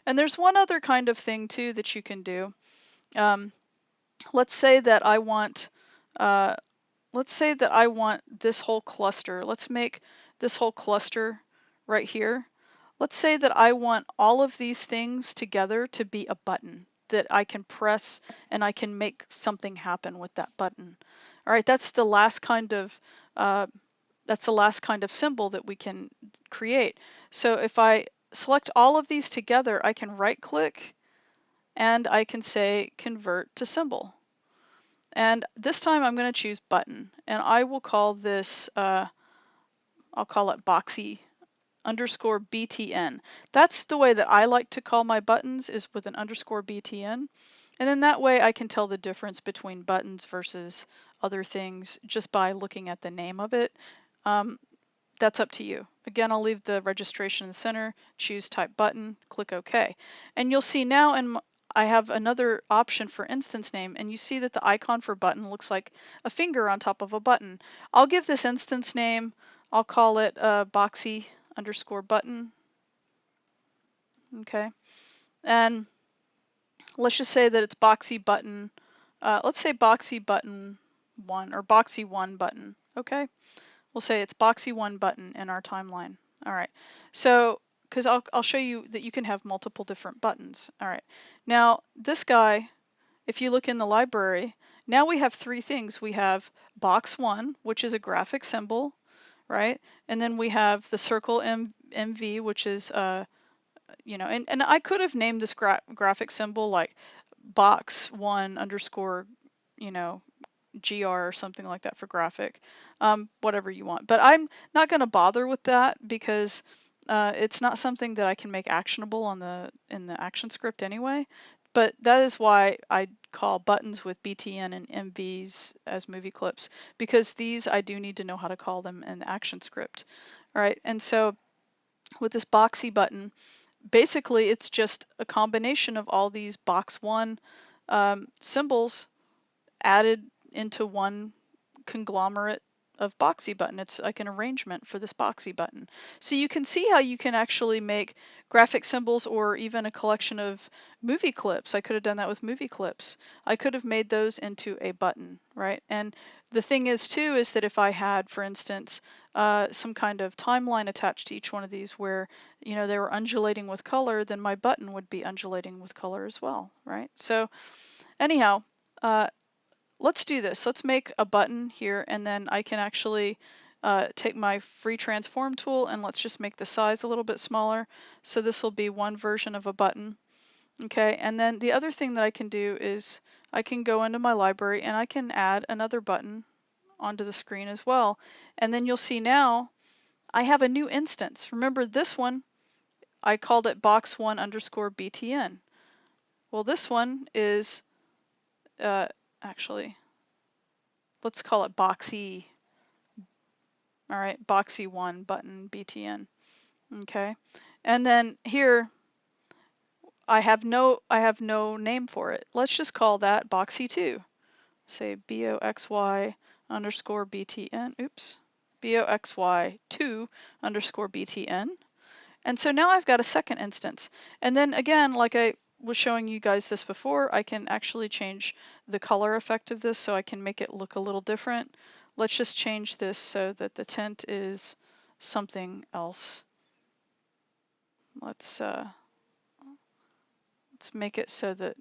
And there's one other kind of thing too that you can do. Let's say that I want this whole cluster. Let's make this whole cluster right here. Let's say that I want all of these things together to be a button that I can press and I can make something happen with that button. All right, that's the last kind of symbol that we can create. So if I select all of these together, I can right click and I can say convert to symbol. And this time I'm going to choose button, and I will call this, I'll call it boxy underscore BTN. That's the way that I like to call my buttons, is with an underscore BTN. And then that way I can tell the difference between buttons versus other things just by looking at the name of it. That's up to you. Again, I'll leave the registration in the center, choose type button, click OK. And you'll see now I have another option for instance name, and you see that the icon for button looks like a finger on top of a button. I'll give this instance name, I'll call it boxy underscore button. Okay. And let's just say that it's boxy button. Let's say boxy button 1 or boxy 1 button. Okay. We'll say it's boxy 1 button in our timeline. All right. So, because I'll show you that you can have multiple different buttons. All right. Now, this guy, if you look in the library, now we have 3 things. We have box 1, which is a graphic symbol, right? And then we have the circle MV, which is, you know, and I could have named this graphic symbol like box 1 underscore, you know, GR or something like that for graphic, whatever you want. But I'm not going to bother with that because it's not something that I can make actionable in the ActionScript anyway. But that is why I call buttons with BTN and MVs as movie clips, because these I do need to know how to call them in the ActionScript. All right, and so with this boxy button, basically it's just a combination of all these box 1 symbols added into one conglomerate of boxy button. It's like an arrangement for this boxy button. So you can see how you can actually make graphic symbols or even a collection of movie clips. I could have done that with movie clips. I could have made those into a button, right? And the thing is too is that if I had, for instance, some kind of timeline attached to each one of these where, you know, they were undulating with color, then my button would be undulating with color as well, right? So anyhow, let's do this. Let's make a button here, and then I can actually take my free transform tool and let's just make the size a little bit smaller. So this will be one version of a button. Okay, and then the other thing that I can do is I can go into my library and I can add another button onto the screen as well. And then you'll see now I have a new instance. Remember this one, I called it box 1 underscore BTN. Well, this one is actually, let's call it boxy. All right, boxy 1 button BTN. Okay, and then here I have no name for it. Let's just call that boxy 2. Say boxy underscore BTN. Oops, boxy 2 underscore BTN. And so now I've got a second instance. And then again, like I was showing you guys this before, I can actually change the color effect of this so I can make it look a little different. Let's just change this so that the tint is something else. Let's make it so that,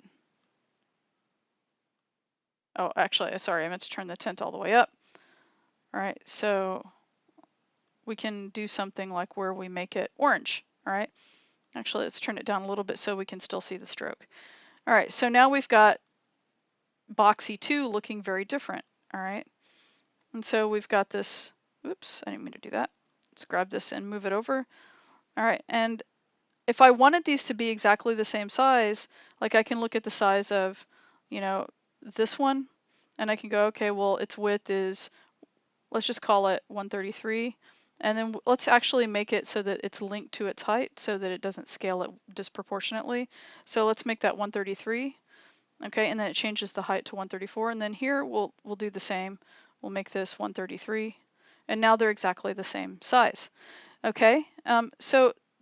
oh, actually, sorry, I meant to turn the tint all the way up. All right, so we can do something like where we make it orange. All right, actually, let's turn it down a little bit so we can still see the stroke. All right, so now we've got boxy 2 looking very different. All right, and so we've got this, oops, I didn't mean to do that. Let's grab this and move it over. All right, and if I wanted these to be exactly the same size, like I can look at the size of, you know, this one, and I can go, okay, well, its width is, let's just call it 133. And then let's actually make it so that it's linked to its height so that it doesn't scale it disproportionately. So let's make that 133. Okay, and then it changes the height to 134. And then here we'll do the same. We'll make this 133. And now they're exactly the same size. Okay, so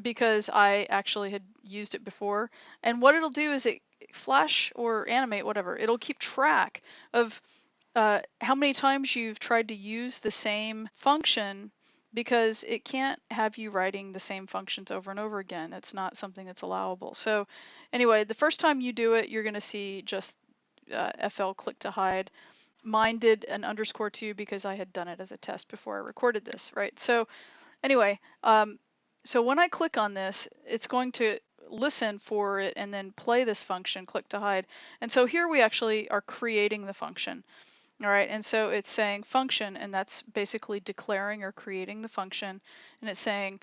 because I actually had used it before. And what it'll do is it Flash or Animate, whatever, it'll keep track of how many times you've tried to use the same function, because it can't have you writing the same functions over and over again. It's not something that's allowable. So anyway, the first time you do it, you're going to see just FL click to hide. Mine did an _2 because I had done it as a test before I recorded this, right? So anyway, so when I click on this, it's going to listen for it and then play this function, click to hide. And so here we actually are creating the function. All right, and so it's saying function, and that's basically declaring or creating the function. And it's saying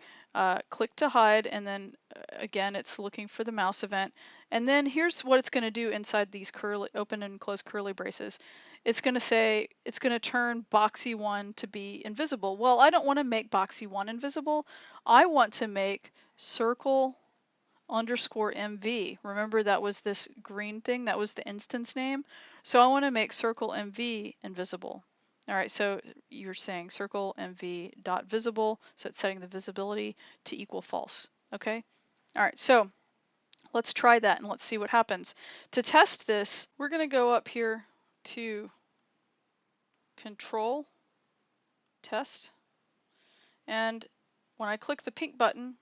click to hide, and then again, it's looking for the mouse event. And then here's what it's going to do inside these curly, open and close curly braces. It's going to say, it's going to turn boxy1 to be invisible. Well, I don't want to make boxy1 invisible. I want to make circle _MV. Remember, that was this green thing, that was the instance name. So I want to make circle MV invisible. All right, so you're saying circle MV dot visible, so it's setting the visibility to equal false. Okay. All right, so let's try that and let's see what happens. To test this, we're going to go up here to Control, Test, and when I click the pink button,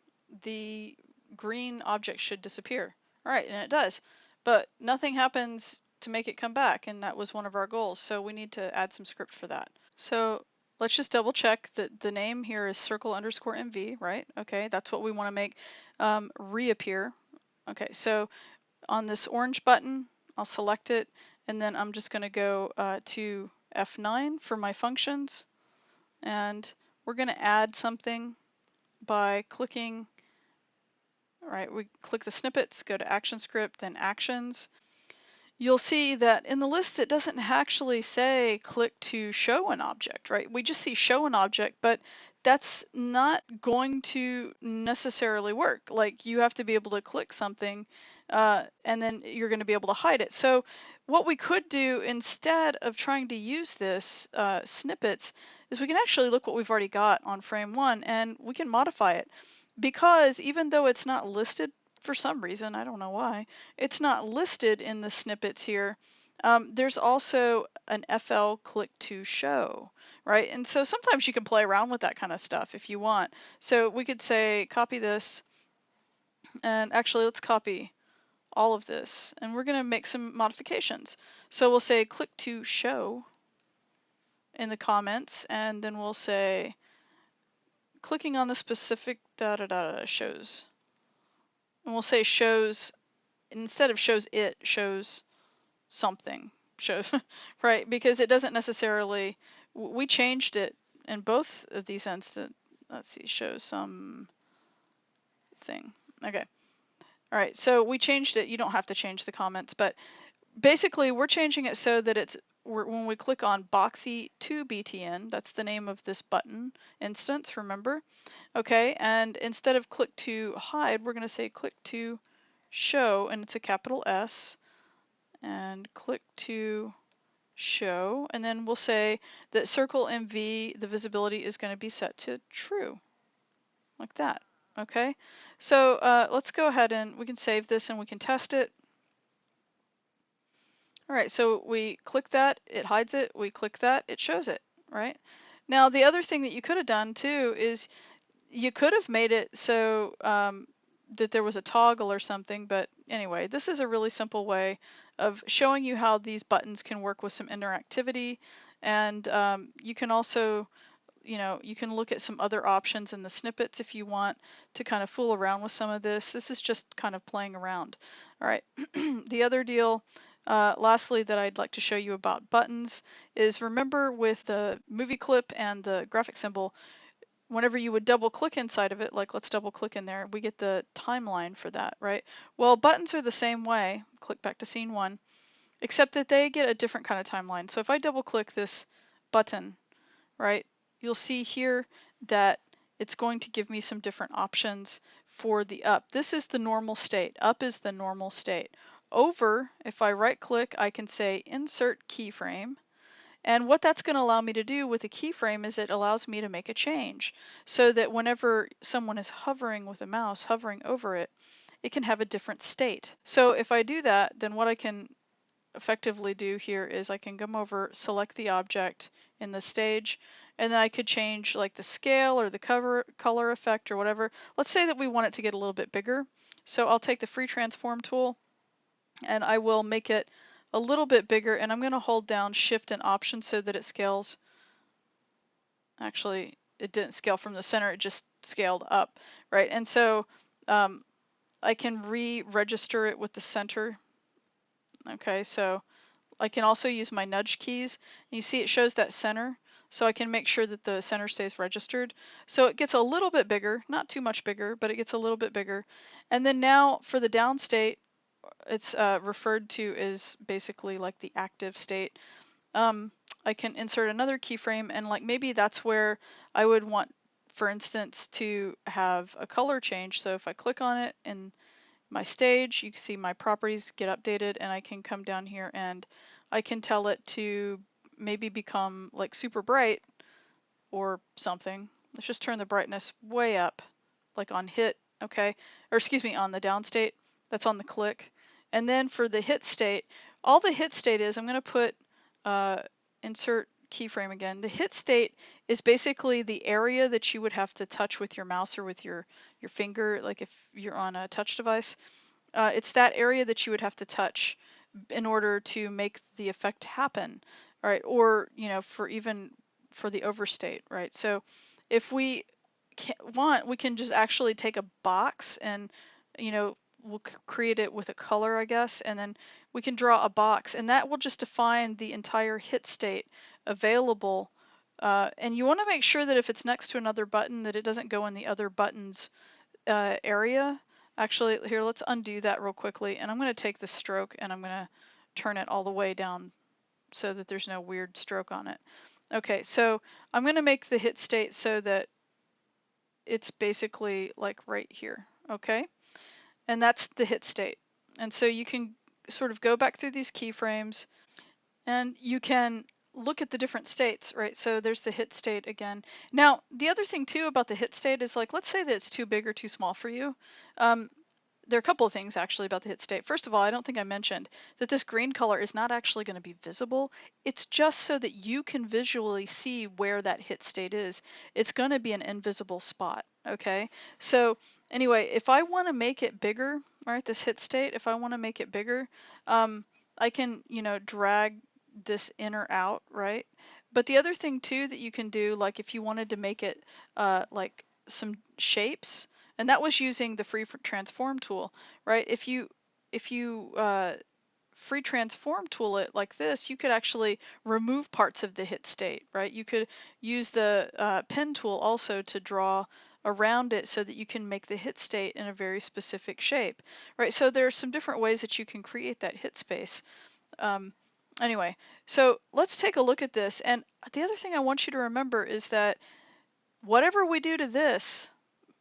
the green object should disappear. All right, and it does, but nothing happens to make it come back, and that was one of our goals, so we need to add some script for that. So let's just double check that the name here is circle _MV, right? Okay, that's what we want to make reappear. Okay, so on this orange button, I'll select it, and then I'm just going to go to F9 for my functions, and we're going to add something by clicking, all right, we click the snippets, go to ActionScript, then Actions. You'll see that in the list, it doesn't actually say click to show an object, right? We just see show an object, but that's not going to necessarily work. Like, you have to be able to click something and then you're going to be able to hide it. So what we could do instead of trying to use this snippets is we can actually look what we've already got on frame 1 and we can modify it, because even though it's not listed for some reason, I don't know why, it's not listed in the snippets here. There's also an FL click to show, right? And so sometimes you can play around with that kind of stuff if you want. So we could say copy this, and actually let's copy all of this, and we're going to make some modifications. So we'll say click to show in the comments, and then we'll say clicking on the specific shows. And we'll say shows, instead of shows it, shows something, shows, right? Because it doesn't necessarily, we changed it in both of these instances. Let's see, shows some thing. Okay. All right, so we changed it. You don't have to change the comments, but basically we're changing it so that it's, when we click on boxy to BTN, that's the name of this button instance, remember? Okay, and instead of click to hide, we're going to say click to show, and it's a capital S, and click to show, and then we'll say that circle MV, the visibility is going to be set to true, like that. Okay, so let's go ahead and we can save this and we can test it. All right, so we click that, it hides it, we click that, it shows it, right? Now the other thing that you could have done too is you could have made it so that there was a toggle or something, but anyway, this is a really simple way of showing you how these buttons can work with some interactivity, and you can also, you can look at some other options in the snippets if you want to kind of fool around with some of this. This is just kind of playing around. All right, the other deal, lastly, that I'd like to show you about buttons is, remember with the movie clip and the graphic symbol, whenever you would double click inside of it, like let's double click in there, we get the timeline for that, right? Well, buttons are the same way. Click back to scene 1, except that they get a different kind of timeline. So if I double click this button, right, you'll see here that it's going to give me some different options for the up. This is the normal state. Up is the normal state. Over, if I right click, I can say insert keyframe, And what that's going to allow me to do with a keyframe is it allows me to make a change so that whenever someone is hovering with a mouse, hovering over it, it can have a different state. So if I do that, then what I can effectively do here is I can come over, select the object in the stage, and then I could change like the scale or the color effect or whatever. Let's say that we want it to get a little bit bigger. So I'll take the free transform tool and I will make it a little bit bigger, and I'm going to hold down Shift and Option so that it scales. Actually, it didn't scale from the center, it just scaled up, right? And so I can re-register it with the center. Okay, so I can also use my nudge keys. You see it shows that center, so I can make sure that the center stays registered. So it gets a little bit bigger, not too much bigger, but it gets a little bit bigger. And then now for the downstate, it's referred to as basically like the active state. I can insert another keyframe, and like maybe that's where I would want, for instance, to have a color change. So if I click on it in my stage, you can see my properties get updated, and I can come down here and I can tell it to maybe become like super bright or something. Let's just turn the brightness way up, like on hit, okay, or excuse me, on the downstate. That's on the click. And then for the hit state, all the hit state is, I'm going to put insert keyframe again. The hit state is basically the area that you would have to touch with your mouse or with your finger, like if you're on a touch device. It's that area that you would have to touch in order to make the effect happen, right? Or, you know, for even for the overstate, right? So if we want, we can just actually take a box and, you know, we'll create it with a color, I guess, and then we can draw a box, and that will just define the entire hit state available. And you want to make sure that if it's next to another button, that it doesn't go in the other button's area. Actually, here, let's undo that real quickly, and I'm going to take the stroke and I'm going to turn it all the way down so that there's no weird stroke on it. Okay, so I'm going to make the hit state so that it's basically like right here, okay? And that's the hit state. And so you can sort of go back through these keyframes and you can look at the different states, right? So there's the hit state again. Now, the other thing too about the hit state is, like, let's say that it's too big or too small for you. There are a couple of things actually about the hit state. First of all, I don't think I mentioned that this green color is not actually going to be visible. It's just so that you can visually see where that hit state is. It's going to be an invisible spot, okay? So anyway, if I want to make it bigger, right, this hit state, if I want to make it bigger, I can, you know, drag this in or out, right? But the other thing too that you can do, like if you wanted to make it like some shapes, and that was using the free transform tool, right? If you free transform tool it like this, you could actually remove parts of the hit state, right? You could use the pen tool also to draw around it so that you can make the hit state in a very specific shape, right? So there are some different ways that you can create that hit space. Anyway, so let's take a look at this. And the other thing I want you to remember is that whatever we do to this,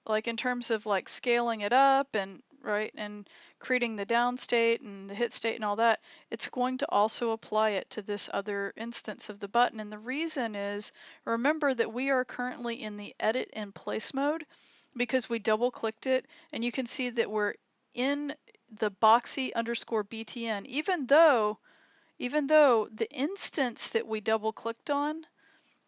like in terms of like scaling it up and right and creating the downstate and the hit state and all that, it's going to also apply it to this other instance of the button. And the reason is, remember that we are currently in the edit in place mode because we double clicked it, and you can see that we're in the boxy_btn, even though the instance that we double clicked on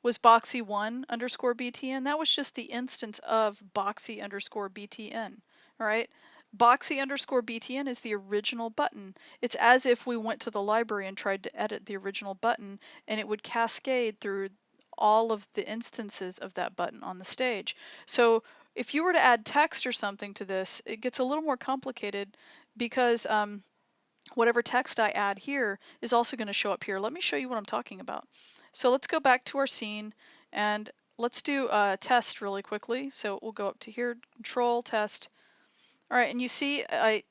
was boxy1_btn. That was just the instance of boxy_btn, all right? Boxy_btn is the original button. It's as if we went to the library and tried to edit the original button, and it would cascade through all of the instances of that button on the stage. So if you were to add text or something to this, it gets a little more complicated because whatever text I add here is also going to show up here. Let me show you what I'm talking about. So let's go back to our scene and let's do a test really quickly. So we'll go up to here, control, test. All right, and you see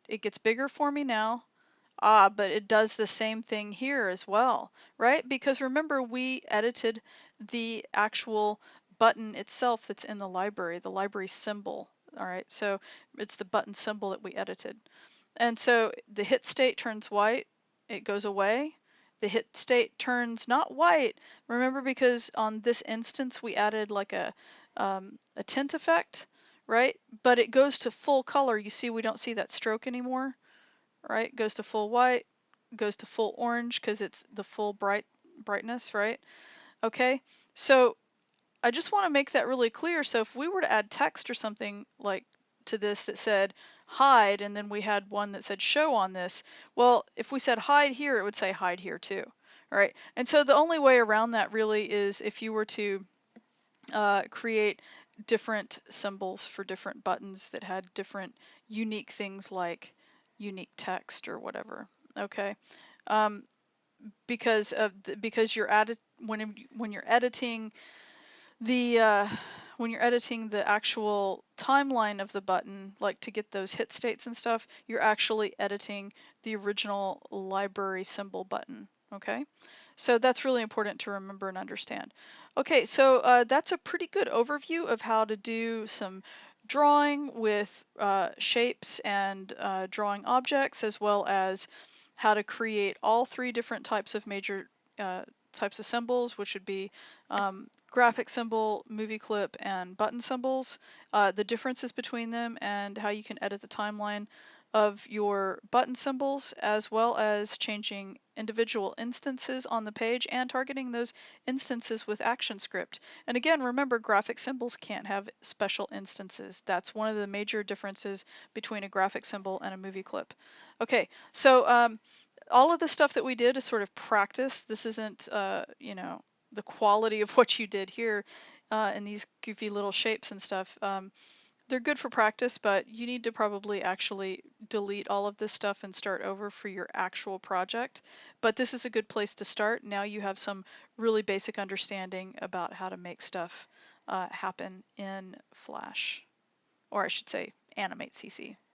it gets bigger for me now. But it does the same thing here as well, right? Because remember, we edited the actual button itself that's in the library symbol. All right, so it's the button symbol that we edited. And so the hit state turns white, it goes away. the hit state turns not white. Remember, because on this instance we added like a tint effect, right? But it goes to full color. You see, we don't see that stroke anymore, right? It goes to full white, goes to full orange because it's the full brightness, right? Okay, so I just want to make that really clear. So if we were to add text or something like to this that said hide, and then we had one that said show on this, well, if we said hide here, it would say hide here too, right? And so the only way around that really is if you were to create different symbols for different buttons that had different unique things like unique text or whatever. Okay, um, because you're when you're editing the when you're editing the actual timeline of the button, like to get those hit states and stuff, you're actually editing the original library symbol button. Okay, so that's really important to remember and understand. Okay, so that's a pretty good overview of how to do some drawing with shapes and drawing objects, as well as how to create all three different types of major types of symbols, which would be graphic symbol, movie clip, and button symbols, the differences between them, and how you can edit the timeline of your button symbols, as well as changing individual instances on the page and targeting those instances with ActionScript. And again, remember, graphic symbols can't have special instances. That's one of the major differences between a graphic symbol and a movie clip. Okay, so all of the stuff that we did is sort of practice. This isn't, you know, the quality of what you did here in these goofy little shapes and stuff. They're good for practice, but you need to probably actually delete all of this stuff and start over for your actual project. But this is a good place to start. Now you have some really basic understanding about how to make stuff happen in Flash, or I should say Animate CC.